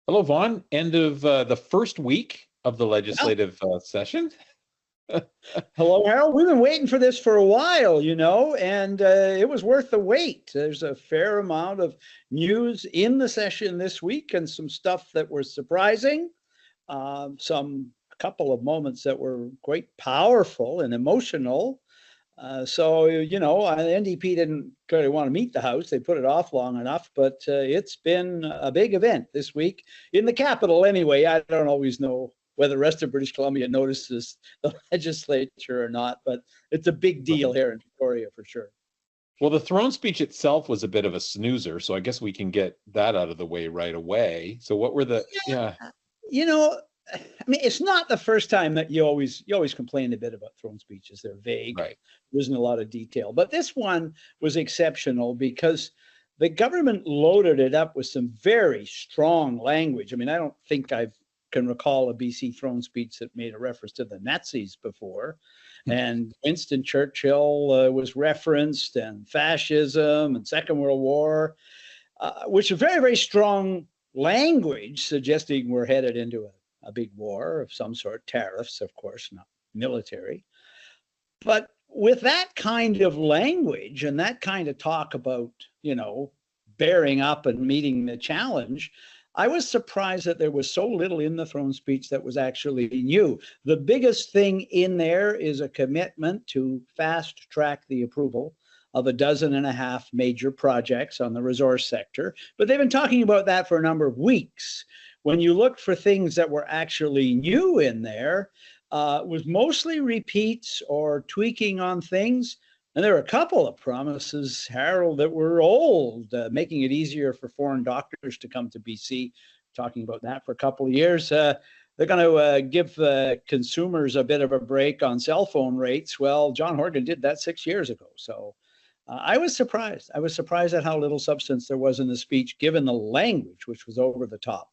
Hello, Vaughn. End of the first week of the Yeah. legislative session. Hello, Harold. We've been waiting for this for a while, and it was worth the wait. There's a fair amount of news in the session this week and some stuff that were surprising, some a couple of moments that were quite powerful and emotional. The NDP didn't clearly want to meet the House. They put it off long enough, but it's been a big event this week in the capital anyway. I don't always know whether the rest of British Columbia notices the legislature or not, but it's a big deal here in Victoria for sure. Well, the throne speech itself was a bit of a snoozer, so I guess we can get that out of the way right away. So what were the It's not the first time that you always complain a bit about throne speeches. They're vague. Right. There isn't a lot of detail. But this one was exceptional because the government loaded it up with some very strong language. I don't think I can recall a BC throne speech that made a reference to the Nazis before. And Winston Churchill was referenced, and fascism and Second World War, which is very, very strong language suggesting we're headed into a big war of some sort, tariffs, of course, not military. But with that kind of language and that kind of talk about, bearing up and meeting the challenge, I was surprised that there was so little in the throne speech that was actually new. The biggest thing in there is a commitment to fast track the approval of 12.5 major projects on the resource sector. But they've been talking about that for a number of weeks. When you look for things that were actually new in there, was mostly repeats or tweaking on things. And there were a couple of promises, Harold, that were old, making it easier for foreign doctors to come to BC, talking about that for a couple of years. They're going to give consumers a bit of a break on cell phone rates. Well, John Horgan did that 6 years ago. So I was surprised. I was surprised at how little substance there was in the speech, given the language, which was over the top.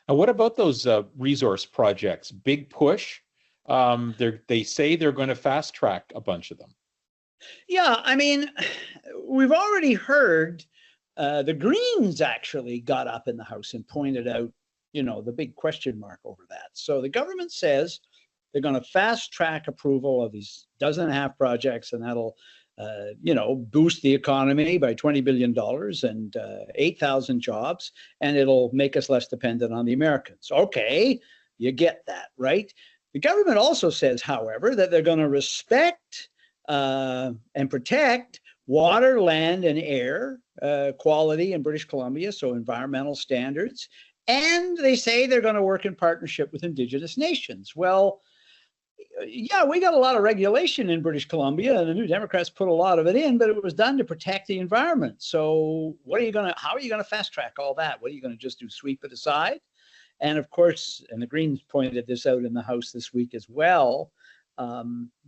And what about those resource projects? Big push. They say they're going to fast track a bunch of them. Yeah, we've already heard the Greens actually got up in the House and pointed out, the big question mark over that. So the government says they're going to fast track approval of these 12.5 projects, and that'll boost the economy by $20 billion and 8,000 jobs, and it'll make us less dependent on the Americans. Okay, you get that, right? The government also says, however, that they're going to respect and protect water, land, and air quality in British Columbia, so environmental standards, and they say they're going to work in partnership with Indigenous nations. Well, yeah, we got a lot of regulation in British Columbia, and the New Democrats put a lot of it in, but it was done to protect the environment. So how are you going to fast track all that? What are you going to just do, sweep it aside? And of course, and the Greens pointed this out in the House this week as well,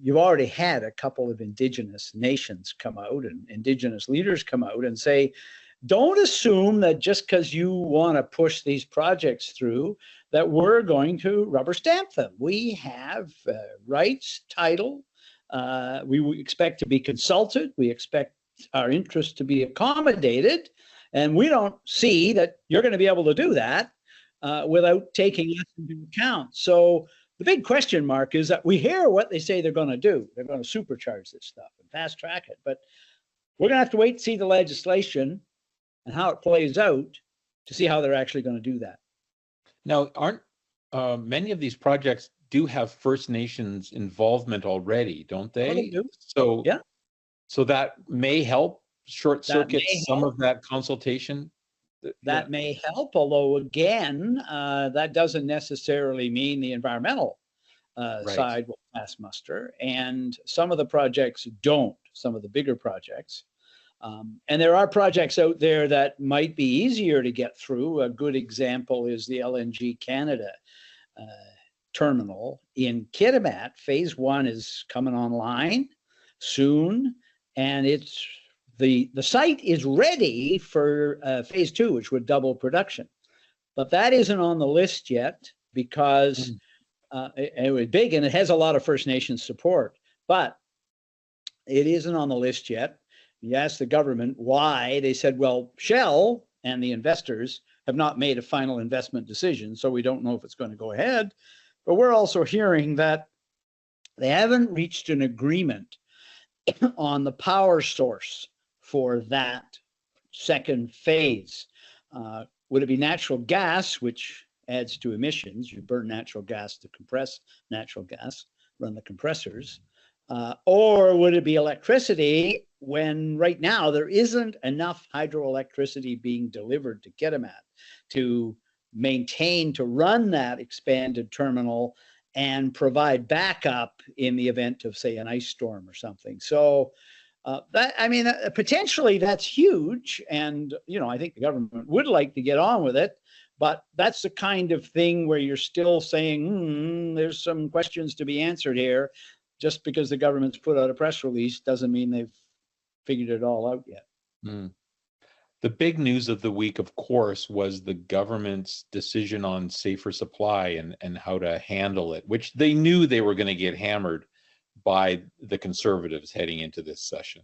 you've already had a couple of Indigenous nations come out and Indigenous leaders come out and say, don't assume that just because you want to push these projects through, that we're going to rubber stamp them. We have rights, title. We expect to be consulted. We expect our interests to be accommodated. And we don't see that you're going to be able to do that without taking us into account. So the big question mark is that we hear what they say they're going to do. They're going to supercharge this stuff and fast track it. But we're going to have to wait to see the legislation and how it plays out to see how they're actually going to do that. Now, aren't many of these projects do have First Nations involvement already, don't they? Oh, they do. So, yeah. So that may help short circuit some of that consultation. That may help, although again, that doesn't necessarily mean the environmental side will pass muster. And some of the projects don't, some of the bigger projects. And there are projects out there that might be easier to get through. A good example is the LNG Canada terminal in Kitimat. Phase 1 is coming online soon, and it's the site is ready for phase 2, which would double production. But that isn't on the list yet because it was big and it has a lot of First Nations support, but it isn't on the list yet. You ask the government why, they said, well, Shell and the investors have not made a final investment decision, so we don't know if it's going to go ahead. But we're also hearing that they haven't reached an agreement on the power source for that second phase. Would it be natural gas, which adds to emissions? You burn natural gas to compress natural gas, run the compressors. Or would it be electricity when right now there isn't enough hydroelectricity being delivered to Kitimat to maintain, to run that expanded terminal and provide backup in the event of, say, an ice storm or something. So potentially that's huge. And, I think the government would like to get on with it, but that's the kind of thing where you're still saying, there's some questions to be answered here. Just because the government's put out a press release doesn't mean they've figured it all out yet. Mm. The big news of the week, of course, was the government's decision on safer supply and how to handle it, which they knew they were going to get hammered by the Conservatives heading into this session.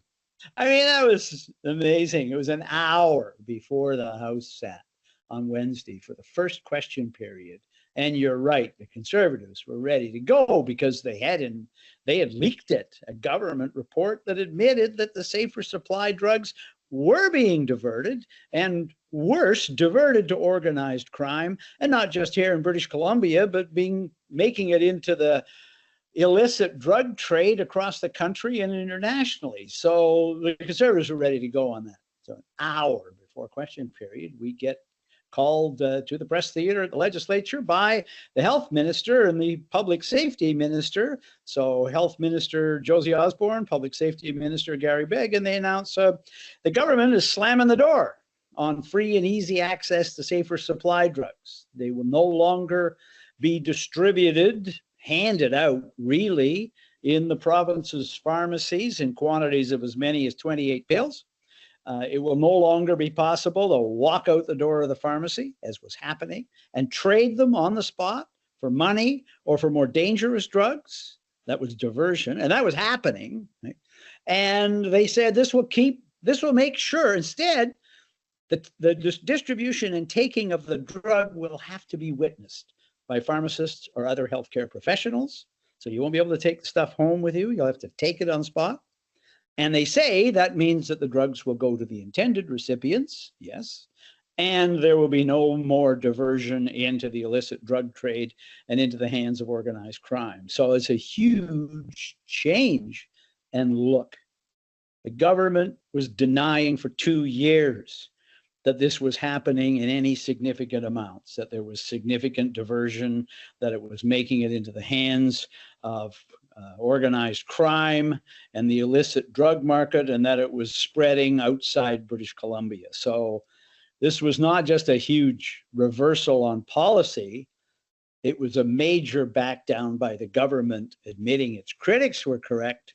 That was amazing. It was an hour before the House sat on Wednesday for the first question period. And you're right, the Conservatives were ready to go because they had leaked it, a government report that admitted that the safer supply drugs were being diverted, and worse, diverted to organized crime, and not just here in British Columbia, but making it into the illicit drug trade across the country and internationally. So the Conservatives were ready to go on that. So an hour before question period, we get called to the press theater at the legislature by the health minister and the public safety minister. So health minister Josie Osborne, public safety minister Gary Begg, and they announce the government is slamming the door on free and easy access to safer supply drugs. They will no longer be handed out really in the province's pharmacies in quantities of as many as 28 pills. It will no longer be possible to walk out the door of the pharmacy, as was happening, and trade them on the spot for money or for more dangerous drugs. That was diversion, and that was happening. Right? And they said this will make sure instead that the distribution and taking of the drug will have to be witnessed by pharmacists or other healthcare professionals. So you won't be able to take the stuff home with you. You'll have to take it on spot. And they say that means that the drugs will go to the intended recipients, yes, and there will be no more diversion into the illicit drug trade and into the hands of organized crime. So it's a huge change. And look, the government was denying for 2 years that this was happening in any significant amounts, that there was significant diversion, that it was making it into the hands of organized crime and the illicit drug market, and that it was spreading outside British Columbia. So this was not just a huge reversal on policy. It was a major back down by the government admitting its critics were correct,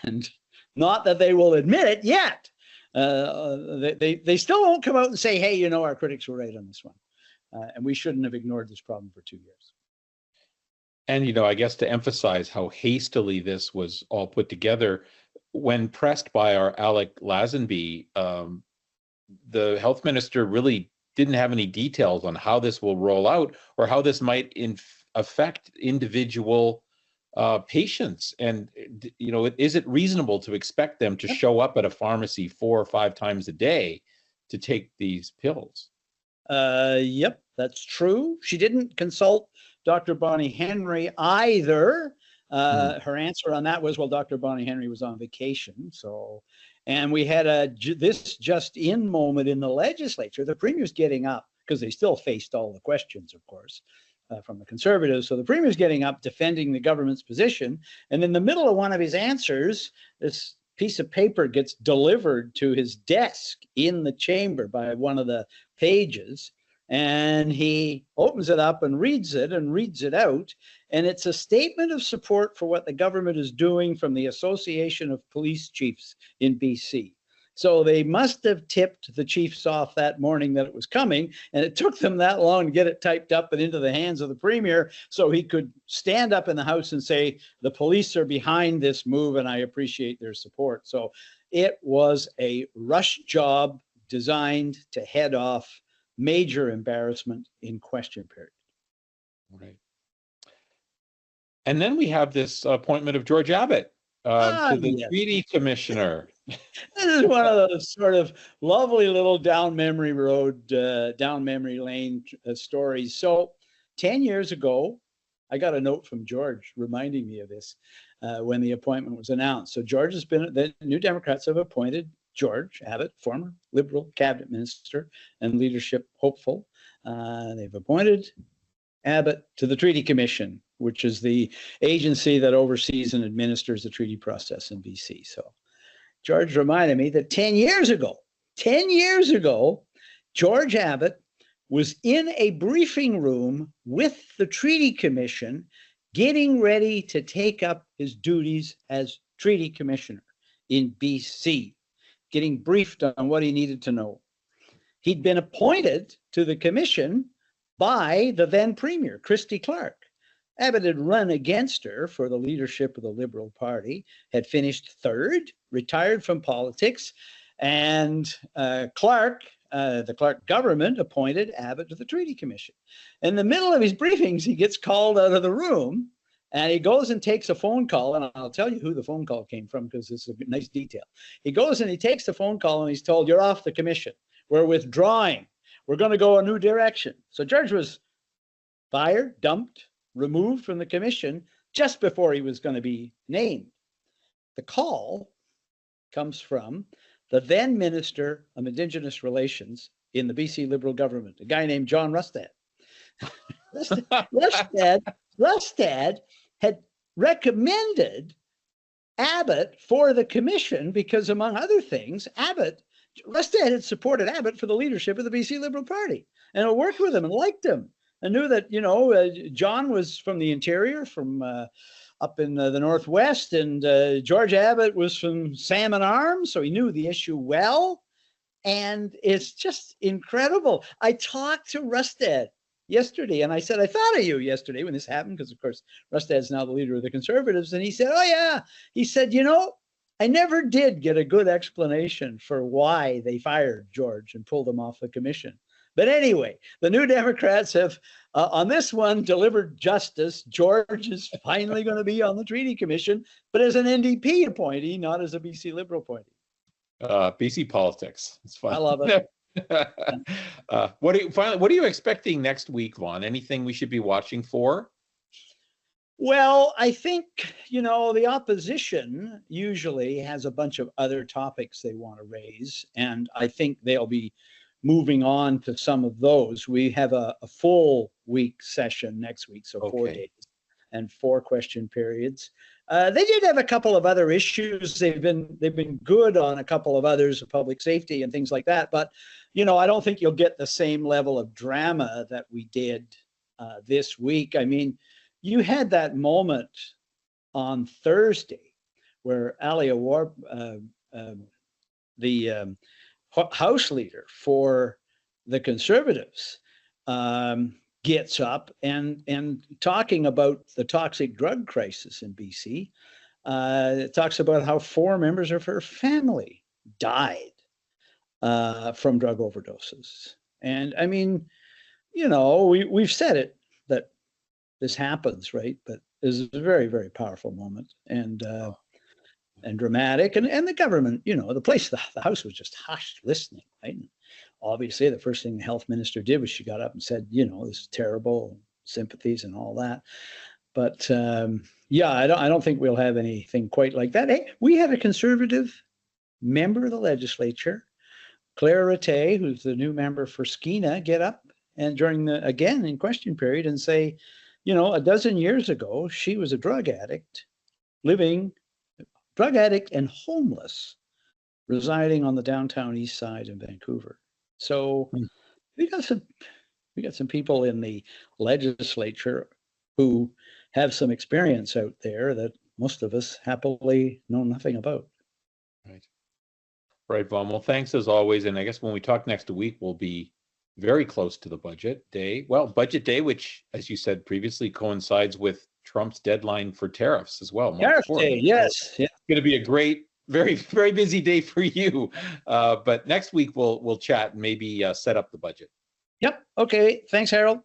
and not that they will admit it yet. They still won't come out and say, hey, our critics were right on this one. And we shouldn't have ignored this problem for 2 years. And, I guess to emphasize how hastily this was all put together, when pressed by our Alec Lazenby, the health minister really didn't have any details on how this will roll out or how this might affect individual patients. And, is it reasonable to expect them to show up at a pharmacy 4 or 5 times a day to take these pills? Yep, that's true. She didn't consult Dr. Bonnie Henry either. Her answer on that was, well, Dr. Bonnie Henry was on vacation. And we had this just in moment in the legislature. The premier's getting up because they still faced all the questions, of course, from the Conservatives. So the premier's getting up defending the government's position. And in the middle of one of his answers, this piece of paper gets delivered to his desk in the chamber by one of the pages. And he opens it up and reads it out. And it's a statement of support for what the government is doing from the Association of Police Chiefs in BC. So they must have tipped the chiefs off that morning that it was coming. And it took them that long to get it typed up and into the hands of the premier so he could stand up in the House and say, the police are behind this move and I appreciate their support. So it was a rush job designed to head off major embarrassment in question period. Right. And then we have this appointment of George Abbott to the Yes. treaty commissioner. This is one of those sort of lovely little down memory road, down memory lane stories. So 10 years ago, I got a note from George reminding me of this when the appointment was announced. So George has been, the New Democrats have appointed George Abbott, former Liberal cabinet minister and leadership hopeful. They've appointed Abbott to the Treaty Commission, which is the agency that oversees and administers the treaty process in BC. So George reminded me that 10 years ago, George Abbott was in a briefing room with the Treaty Commission, getting ready to take up his duties as Treaty Commissioner in BC, getting briefed on what he needed to know. He'd been appointed to the commission by the then Premier, Christy Clark. Abbott had run against her for the leadership of the Liberal Party, had finished third, retired from politics, and the Clark government appointed Abbott to the Treaty Commission. In the middle of his briefings, he gets called out of the room, and he goes and takes a phone call, and I'll tell you who the phone call came from because it's a nice detail. He goes and he takes the phone call, and he's told, "You're off the commission. We're withdrawing. We're going to go a new direction." So George was fired, dumped, removed from the commission just before he was going to be named. The call comes from the then Minister of Indigenous Relations in the BC Liberal government, a guy named John Rustad. Rustad had recommended Abbott for the commission because, among other things, Rustad had supported Abbott for the leadership of the BC Liberal Party and had worked with him and liked him. I knew that, John was from the interior, from up in the Northwest, and George Abbott was from Salmon Arm, so he knew the issue well. And it's just incredible. I talked to Rustad yesterday, and I said, "I thought of you yesterday when this happened," because, of course, Rustad's now the leader of the Conservatives. And he said, "Oh, yeah." He said, "I never did get a good explanation for why they fired George and pulled him off the commission. But anyway, the New Democrats have, on this one, delivered justice. George is finally going to be on the Treaty Commission, but as an NDP appointee, not as a BC Liberal appointee." BC politics. It's fun. I love it. What are you expecting next week, Vaughn? Anything we should be watching for? Well, I think, the opposition usually has a bunch of other topics they want to raise, and I think they'll be moving on to some of those. We have a full week session next week, so 4 days and 4 question periods. They did have a couple of other issues. They've been good on a couple of others, of public safety and things like that. But I don't think you'll get the same level of drama that we did this week. I mean, you had that moment on Thursday where Alia War, the House leader for the Conservatives, gets up and talking about the toxic drug crisis in BC, talks about how 4 members of her family died from drug overdoses. And I mean, we've said it, that this happens, right? But it's a very, very powerful moment and dramatic. And the government, the House was just hushed listening, right? And obviously, the first thing the health minister did was she got up and said, this is terrible, sympathies and all that. But I don't think we'll have anything quite like that. Hey, we had a Conservative member of the legislature, Claire Rattay, who's the new member for Skeena, get up and again in question period and say, a dozen years ago, she was a drug addict and homeless, residing on the downtown east side in Vancouver. So we got some people in the legislature who have some experience out there that most of us happily know nothing about. Right, Vaughn. Well, thanks as always. And I guess when we talk next week, we'll be very close to the budget day. Well, budget day, which, as you said previously, coincides with Trump's deadline for tariffs as well. Tariff day, yes. Yeah. It's going to be a great, very, very busy day for you. But next week we'll chat and maybe set up the budget. Yep. Okay. Thanks, Harold.